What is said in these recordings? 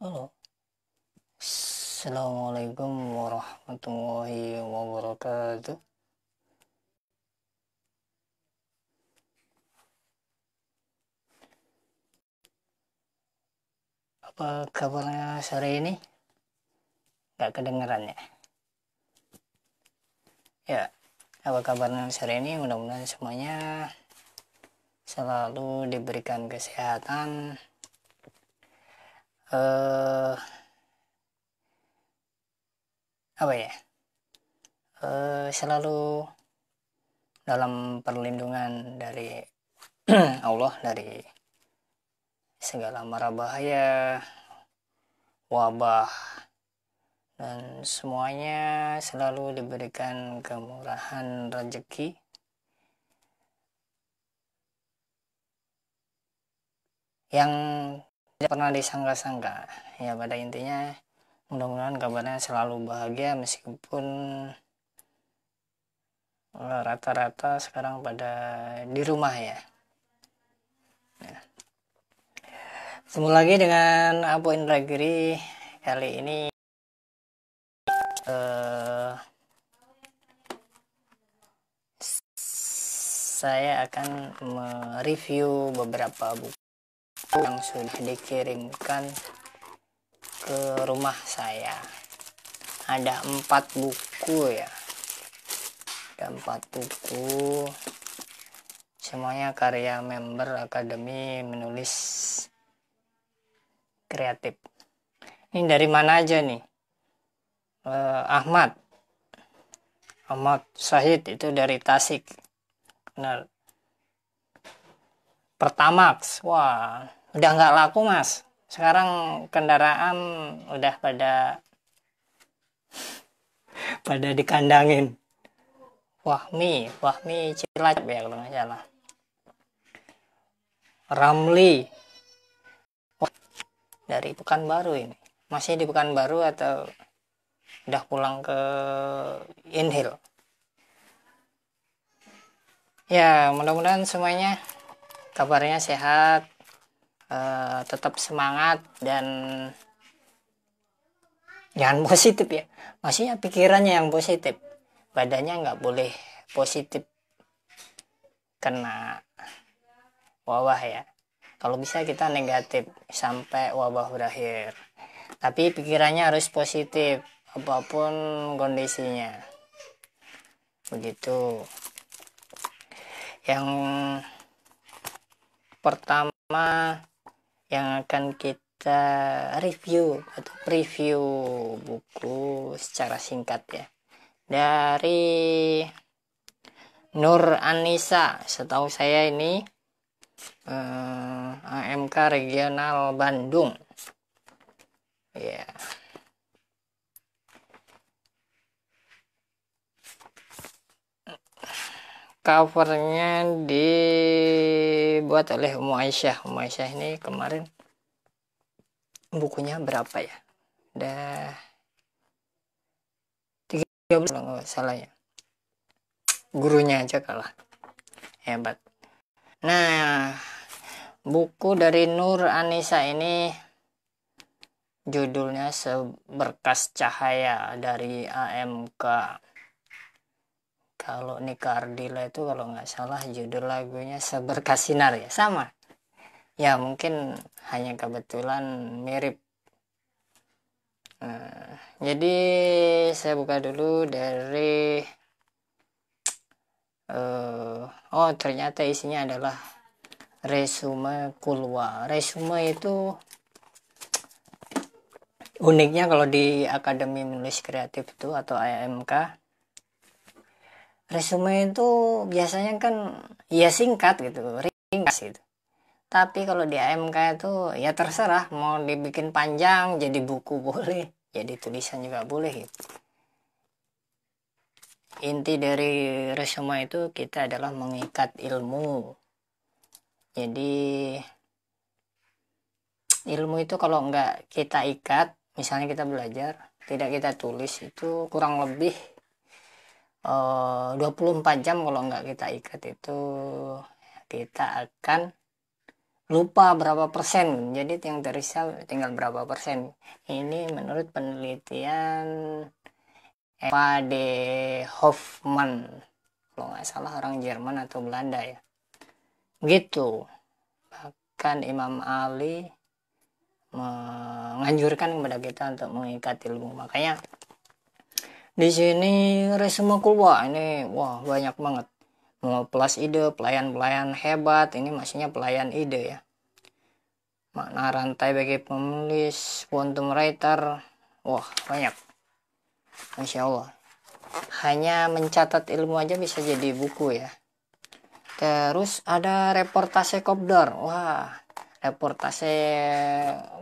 Halo, Assalamualaikum warahmatullahi wabarakatuh. Apa kabarnya sore ini? Gak kedengeran ya? Ya, apa kabarnya sore ini? Mudah-mudahan semuanya selalu diberikan kesehatan. Apa ya? Selalu dalam perlindungan dari Allah, dari segala mara bahaya, wabah, dan semuanya selalu diberikan kemurahan rezeki yang tidak pernah disangka-sangka. Ya, pada intinya mudah-mudahan kabarnya selalu bahagia meskipun rata-rata sekarang pada di rumah ya. Ketemu lagi dengan Abu Indragiri. Kali ini saya akan mereview beberapa buku yang sudah dikirimkan ke rumah saya. Ada 4 buku ya. Ada 4 buku. Semuanya karya member Akademi Menulis Kreatif. Ini dari mana aja nih? Ahmad Syahid, itu dari Tasik. Benar. Pertamax, wah, udah nggak laku mas. Sekarang kendaraan udah pada dikandangin. Wahmi Cilacap ya kalau nggak salah. Ramli, dari Pekanbaru ini. Masih di Pekanbaru atau udah pulang ke Inhil? Ya, mudah-mudahan semuanya kabarnya sehat, tetap semangat, dan jangan positif ya. Maksudnya pikirannya yang positif, badannya nggak boleh positif kena wabah ya. Kalau bisa kita negatif sampai wabah berakhir, tapi pikirannya harus positif apapun kondisinya, begitu. Yang pertama yang akan kita review atau preview buku secara singkat ya, dari Nur Anissa. Setahu saya ini AMK Regional Bandung ya. Covernya dibuat oleh Ummu Aisyah. Ummu Aisyah ini kemarin bukunya berapa ya, udah 30 kalau nggak salah ya. Gurunya aja kalah, hebat. Nah, buku dari Nur Anissa ini judulnya Seberkas Cahaya dari AMK. Kalau Nika Ardila itu kalau nggak salah judul lagunya Seberkas Sinar ya, sama ya, mungkin hanya kebetulan mirip. Jadi saya buka dulu dari oh, ternyata isinya adalah resume Kulwa. Resume itu uniknya kalau di Akademi Menulis Kreatif itu atau AMK, resume itu biasanya kan ya singkat gitu, ringkas gitu. Tapi kalau di AMK itu ya terserah, mau dibikin panjang jadi buku boleh, jadi tulisan juga boleh gitu. Inti dari resume itu kita adalah mengikat ilmu. Jadi ilmu itu kalau nggak kita ikat, misalnya kita belajar tidak kita tulis, itu kurang lebih 24 jam kalau nggak kita ikat itu kita akan lupa berapa persen, jadi yang tersisa tinggal berapa persen. Ini menurut penelitian Eva de Hoffmann, kalau nggak salah orang Jerman atau Belanda ya, begitu. Bahkan Imam Ali menganjurkan kepada kita untuk mengikat ilmu. Makanya di sini resume keluar ini, wah banyak banget. Plus ide, pelayan hebat, ini maksudnya pelayan ide ya. Makna rantai bagi penulis, quantum writer, wah banyak. Masya Allah. Hanya mencatat ilmu aja bisa jadi buku ya. Terus ada reportase Kopdar, wah reportase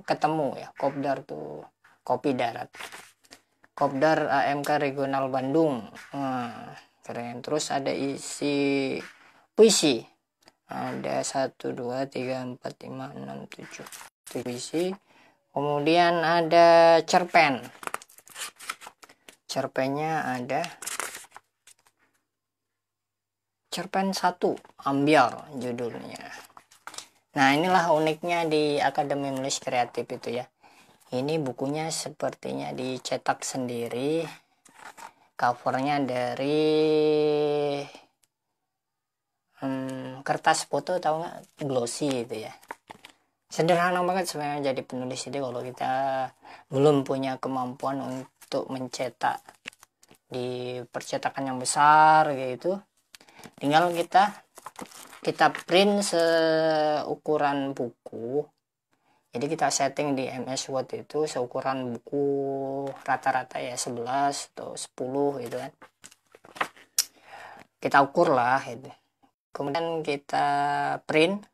ketemu ya, Kopdar tuh kopi darat. Kopdar AMK Regional Bandung, keren. Terus ada isi puisi, ada 1, 2, 3, 4, 5, 6, 7 puisi. Kemudian ada cerpennya ada cerpen 1 ambiar judulnya. Nah inilah uniknya di Akademi Menulis Kreatif itu ya. Ini bukunya sepertinya dicetak sendiri, covernya dari kertas foto, tahu nggak, glossy itu ya. Sederhana banget sebenarnya jadi penulis itu kalau kita belum punya kemampuan untuk mencetak di percetakan yang besar gitu. Tinggal kita print seukuran buku. Jadi kita setting di MS Word itu seukuran buku rata-rata ya 11 atau 10 gitu kan. Kita ukur lah gitu. Kemudian kita print,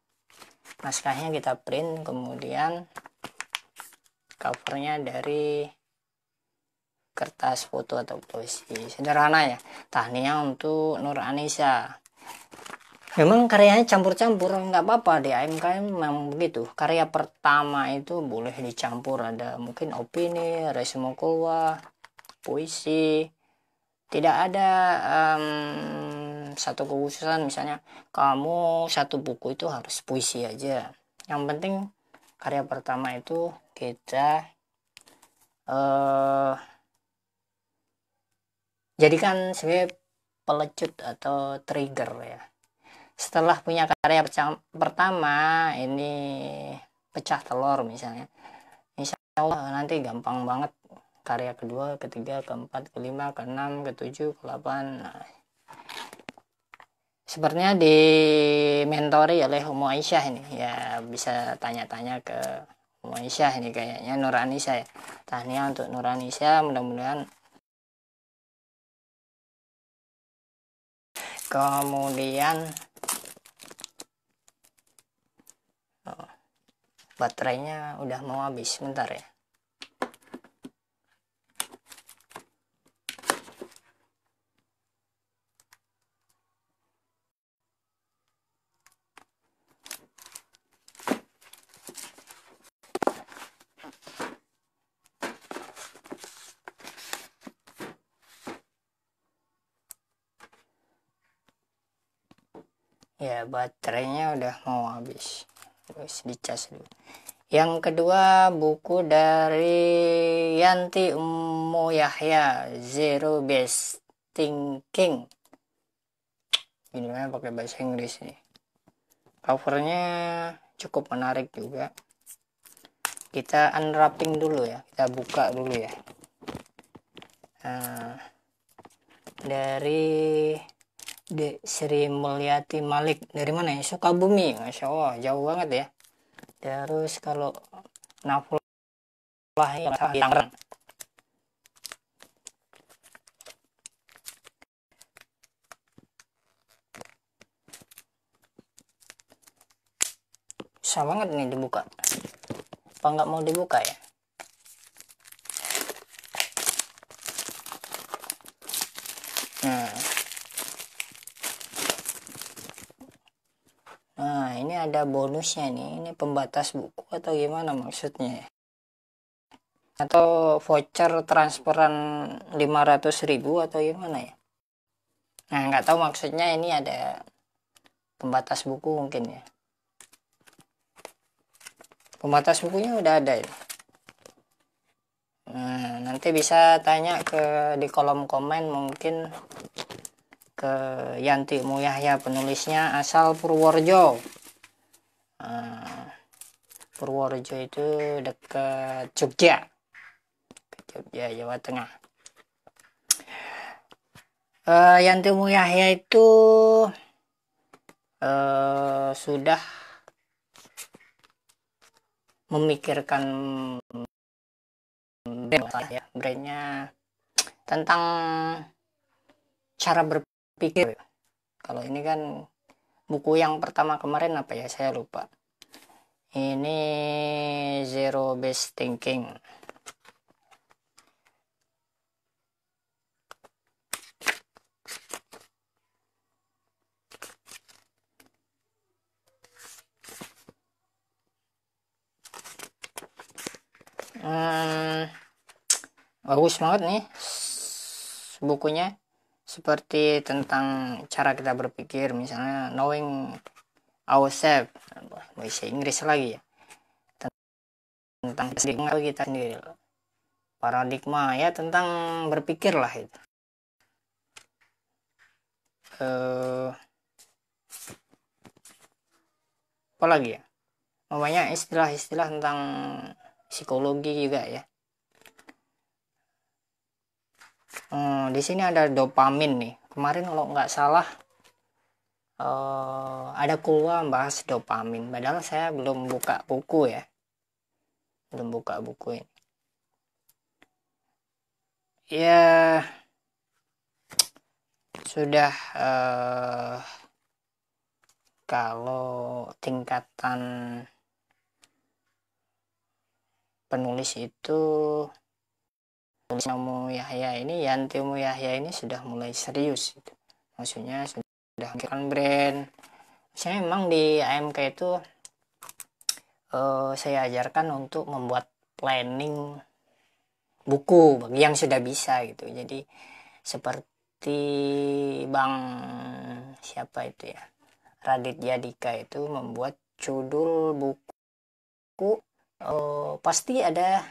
naskahnya kita print, kemudian covernya dari kertas foto atau puisi. Sederhana ya. Tahniah untuk Nur Anissa. Memang karyanya campur-campur, nggak apa-apa, di AMKM memang begitu. Karya pertama itu boleh dicampur, ada mungkin opini, resume keluar, puisi. Tidak ada satu kekhususan, misalnya kamu satu buku itu harus puisi aja. Yang penting karya pertama itu kita jadikan sebagai pelecut atau trigger ya. Setelah punya karya pertama ini pecah telur misalnya, insya Allah nanti gampang banget karya kedua, ketiga, keempat, kelima, keenam, ketujuh, ke-8. Nah, sepertinya dimentori oleh Umu Aisyah ini ya, bisa tanya-tanya ke Umu Aisyah ini, kayaknya Nur Anissa ya. Tahniah untuk Nur Anissa, mudah-mudahan. Kemudian baterainya udah mau habis, sebentar ya. Ya baterainya udah mau habis, terus dicas dulu. Yang kedua buku dari Yanti Ummu Yahya, Zero Based Thinking. Judulnya pakai bahasa Inggris nih. Covernya cukup menarik juga. Kita unwrapping dulu ya, kita buka dulu ya. Nah, dari Sri Mulyati Malik, dari mana ya? Sukabumi, Masya Allah, jauh banget ya. Terus kalau Nafullah di Tangerang. Susah banget nih dibuka. Apa nggak mau dibuka ya? Nah, ini ada bonusnya nih. Ini pembatas buku atau gimana maksudnya? Atau voucher transferan 500.000 atau gimana ya? Nah, nggak tahu maksudnya, ini ada pembatas buku mungkin ya. Pembatas bukunya udah ada ini. Nah, nanti bisa tanya di kolom komen, mungkin ke Yanti Ilmu Yahya, penulisnya asal Purworejo. Purworejo itu dekat Jogja, Jawa Tengah. Yanti Ilmu Yahya itu sudah memikirkan brandnya tentang cara berpikir. Kalau ini kan buku yang pertama kemarin apa ya, saya lupa. Ini Zero Based Thinking. Bagus banget nih bukunya, seperti tentang cara kita berpikir, misalnya knowing ourselves, bahasa Inggris lagi ya, tentang kita sendiri, paradigma ya, tentang berpikir lah itu. Apa lagi ya, banyak istilah-istilah tentang psikologi juga ya. Di sini ada dopamin nih. Kemarin kalau nggak salah ada keluar bahas dopamin. Padahal saya belum buka buku ya. Belum buka buku ini. Ya sudah, kalau tingkatan penulis itu, Ilmu Yahya ini, Yanti Ilmu Yahya ini sudah mulai serius gitu. Maksudnya sudah memikirkan brand. Saya memang di AMK itu saya ajarkan untuk membuat planning buku bagi yang sudah bisa gitu. Jadi seperti Bang siapa itu ya, Raditya Dika itu membuat judul buku pasti ada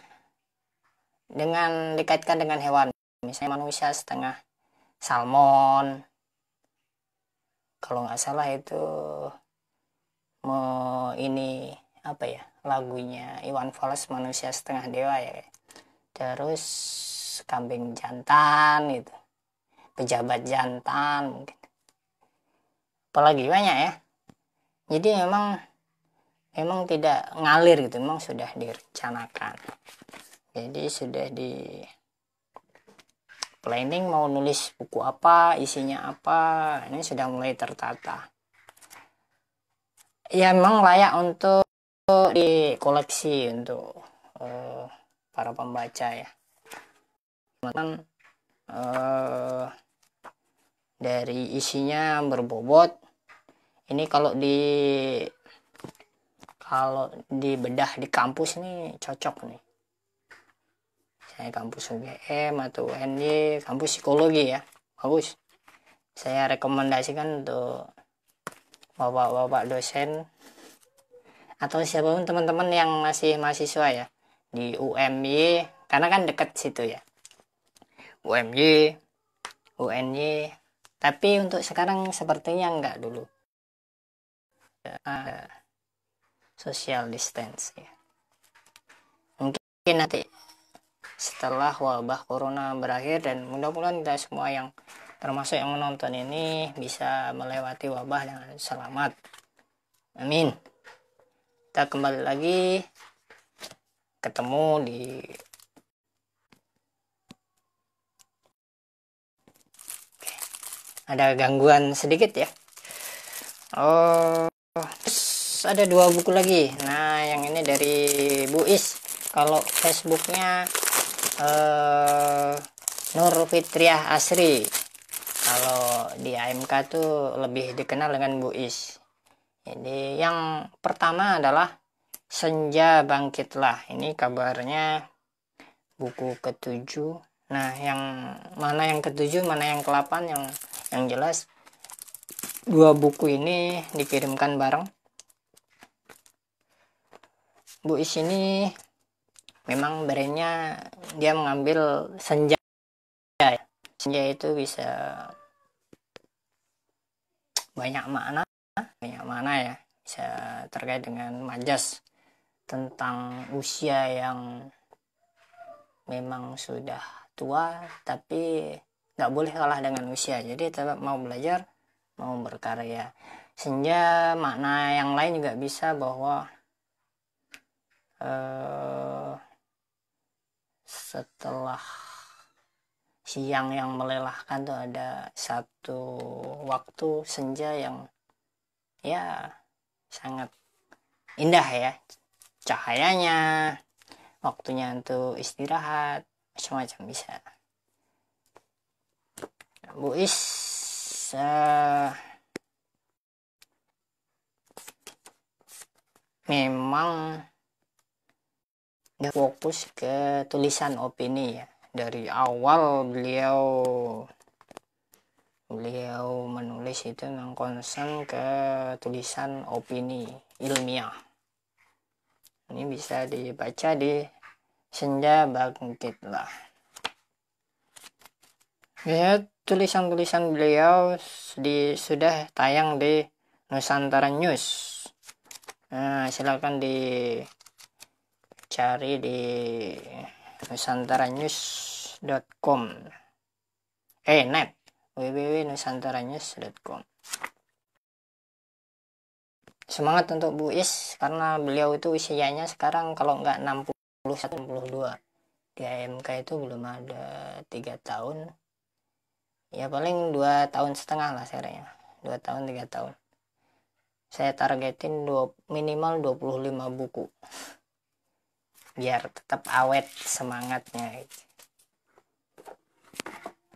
dengan dikaitkan dengan hewan, misalnya manusia setengah salmon, kalau nggak salah itu ini apa ya, lagunya Iwan Fals, manusia setengah dewa ya. Terus kambing jantan itu, pejabat jantan mungkin, apalagi banyak ya. Jadi memang tidak ngalir gitu, memang sudah direncanakan. Jadi sudah di planning mau nulis buku apa, isinya apa, ini sudah mulai tertata. Ya memang layak untuk dikoleksi untuk para pembaca ya. Teman dari isinya berbobot. Ini kalau dibedah di kampus ini cocok nih. Saya kampus UGM atau UNY, kampus psikologi ya, bagus. Saya rekomendasikan untuk bapak-bapak dosen atau siapapun teman-teman yang masih mahasiswa ya di UMY, karena kan dekat situ ya, UMY, UNY. Tapi untuk sekarang sepertinya enggak, dulu social distance ya. Mungkin nanti setelah wabah corona berakhir, dan mudah-mudahan kita semua yang termasuk yang menonton ini bisa melewati wabah dengan selamat, amin. Kita kembali lagi ketemu di ada gangguan sedikit ya. Terus ada 2 buku lagi. Nah, yang ini dari Bu Is. Kalau Facebooknya Nur Fitriah Asri. Kalau di AMK tuh lebih dikenal dengan Bu Is. Jadi yang pertama adalah Senja Bangkitlah. Ini kabarnya buku ke-7. Nah, yang mana yang ke-7, mana yang ke-8, yang jelas 2 buku ini dikirimkan bareng. Bu Is ini memang brandnya dia mengambil senja ya. Senja itu bisa banyak makna ya, bisa terkait dengan majas tentang usia yang memang sudah tua tapi nggak boleh kalah dengan usia, jadi tetap mau belajar, mau berkarya. Senja makna yang lain juga bisa bahwa setelah siang yang melelahkan tuh ada satu waktu senja yang ya sangat indah ya, cahayanya, waktunya untuk istirahat, macam-macam bisa. Bu Is memang dia fokus ke tulisan opini ya. Dari awal beliau menulis itu memang concern ke tulisan opini ilmiah. Ini bisa dibaca di Senja Bangkitlah. Ya, tulisan-tulisan beliau sudah tayang di Nusantara News. Nah, silakan dicari di nusantaranews.com net www.nusantaranews.com. Semangat untuk Bu Is karena beliau itu usianya sekarang kalau nggak 61-62, di AMK itu belum ada 3 tahun ya, paling 2 tahun setengah lah saya, 2 tahun 3 tahun. Saya targetin minimal 25 buku biar tetap awet semangatnya.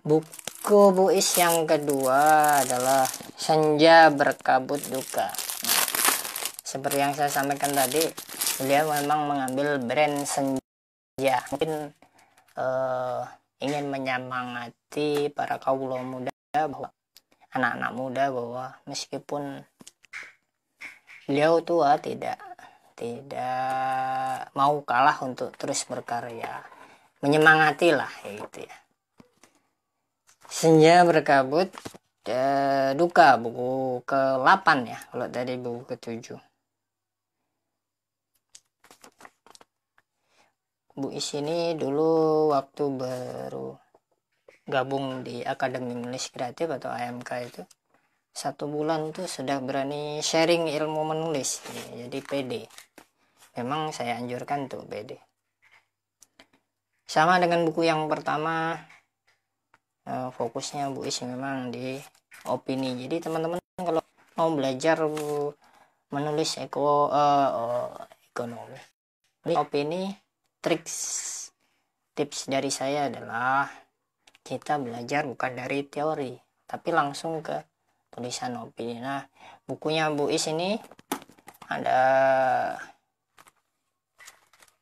Buku Bu Is yang kedua adalah Senja Berkabut Duka. Nah, seperti yang saya sampaikan tadi, beliau memang mengambil brand senja, mungkin ingin menyemangati para kaum muda, bahwa anak-anak muda, bahwa meskipun beliau tua tidak mau kalah untuk terus berkarya, menyemangati lah gitu ya. Senja Berkabut Duka, buku ke-8 ya, kalau tadi buku ke-7. Bu Is ini dulu waktu baru gabung di Akademi Menulis Kreatif atau AMK itu, 1 bulan tuh sudah berani sharing ilmu menulis, jadi pede. Memang saya anjurkan tuh pede. Sama dengan buku yang pertama, fokusnya Bu Is memang di opini. Jadi teman-teman kalau mau belajar menulis ekonomi, opini, tips dari saya adalah kita belajar bukan dari teori tapi langsung ke tulisan opini. Nah, bukunya Bu Is ini ada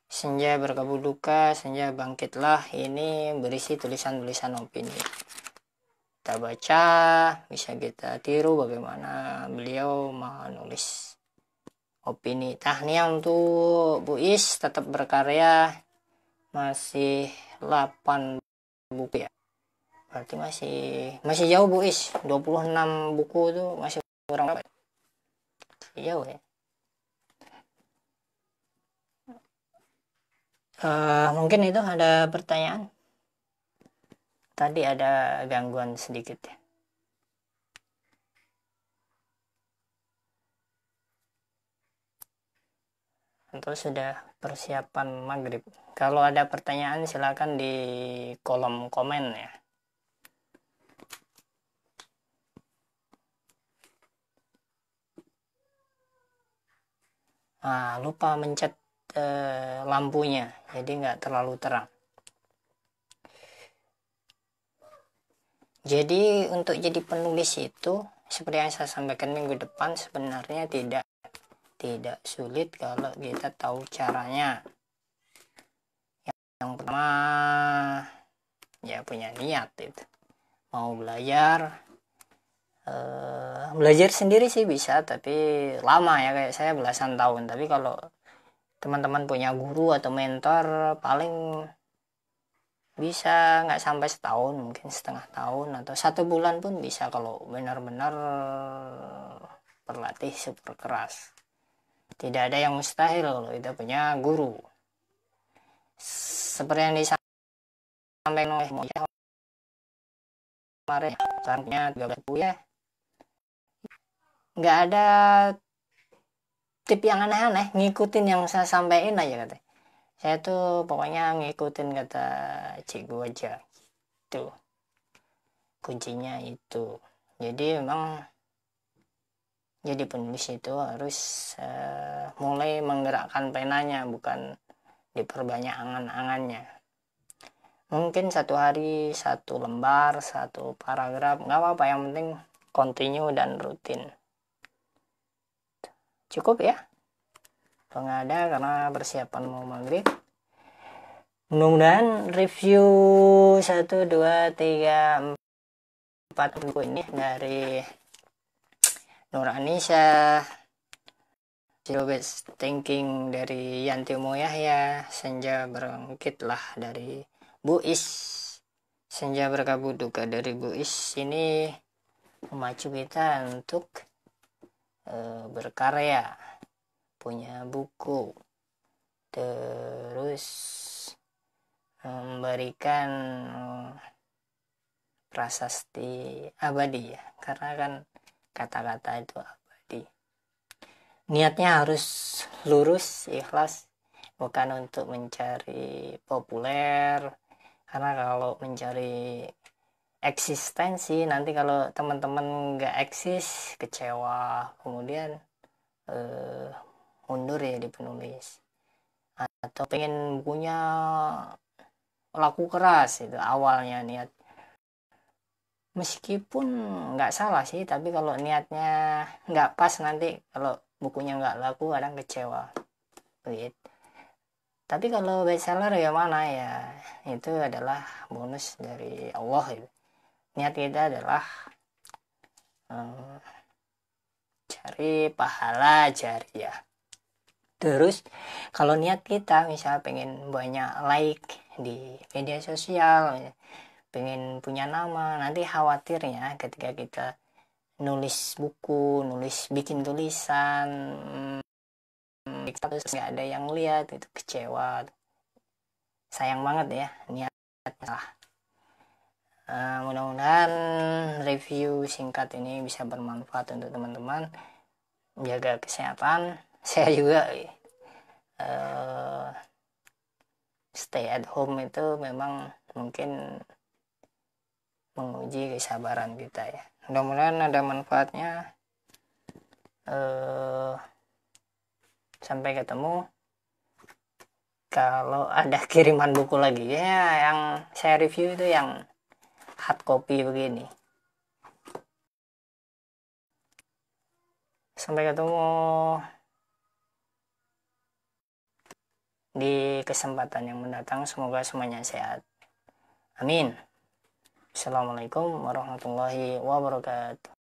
Senja Berkabut Duka, Senja Bangkitlah, ini berisi tulisan-tulisan opini. Kita baca, bisa kita tiru bagaimana beliau menulis opini. Tahniah untuk Bu Is, tetap berkarya, masih 8 buku ya. Berarti masih jauh Bu Is, 26 buku itu masih kurang apa? Masih jauh ya. Mungkin itu ada pertanyaan. Tadi ada gangguan sedikit ya. Atau sudah persiapan maghrib. Kalau ada pertanyaan silakan di kolom komen ya. Lupa mencet lampunya, jadi nggak terlalu terang. Jadi untuk jadi penulis itu seperti yang saya sampaikan minggu depan, sebenarnya tidak sulit kalau kita tahu caranya. Yang pertama ya punya niat itu, mau belajar sendiri sih bisa, tapi lama ya, kayak saya belasan tahun. Tapi kalau teman-teman punya guru atau mentor, paling bisa nggak sampai setahun, mungkin setengah tahun atau 1 bulan pun bisa kalau benar-benar berlatih super keras. Tidak ada yang mustahil kalau kita punya guru. Seperti yang disampaikan oleh Moja kemarin, sarannya 13 ya, nggak ada tip yang aneh-aneh, ngikutin yang saya sampaikan aja katanya. Saya tuh pokoknya ngikutin kata cikgu aja, itu kuncinya itu. Jadi memang jadi penulis itu harus mulai menggerakkan penanya, bukan diperbanyak angan-angannya. Mungkin 1 hari 1 lembar, 1 paragraf, nggak apa-apa, yang penting continue dan rutin. Cukup ya, pengada karena persiapan mau maghrib. Mudah-mudahan review 1, 2, 3, 4 buku ini dari Nur Anissa, Zero Based Thinking dari Yanti Yahya, Senja Berangkitlah dari Bu Is, Senja Berkabut Duka dari Bu Is, ini memacu kita untuk berkarya, punya buku, terus memberikan prasasti abadi ya, karena kan kata-kata itu abadi. Niatnya harus lurus, ikhlas, bukan untuk mencari populer, karena kalau mencari eksistensi, nanti kalau teman-teman nggak eksis, kecewa, kemudian mundur ya di penulis. Atau pengen bukunya laku keras, itu awalnya niat. Meskipun nggak salah sih, tapi kalau niatnya nggak pas, nanti kalau bukunya nggak laku kadang kecewa begitu. Tapi kalau bestseller ya mana ya, itu adalah bonus dari Allah itu. Niat kita adalah cari pahala jariah. Terus kalau niat kita misal pengen banyak like di media sosial, pengen punya nama, nanti khawatirnya ketika kita nulis buku, bikin tulisan, terus nggak ada yang lihat, itu kecewa, sayang banget ya niatnya. Mudah-mudahan review singkat ini bisa bermanfaat untuk teman-teman. Jaga kesehatan. Saya juga stay at home itu memang mungkin menguji kesabaran kita ya. Mudah-mudahan ada manfaatnya. Sampai ketemu. Kalau ada kiriman buku lagi ya, yang saya review itu yang hard copy begini. Sampai ketemu di kesempatan yang mendatang, semoga semuanya sehat. Amin. Assalamualaikum warahmatullahi wabarakatuh.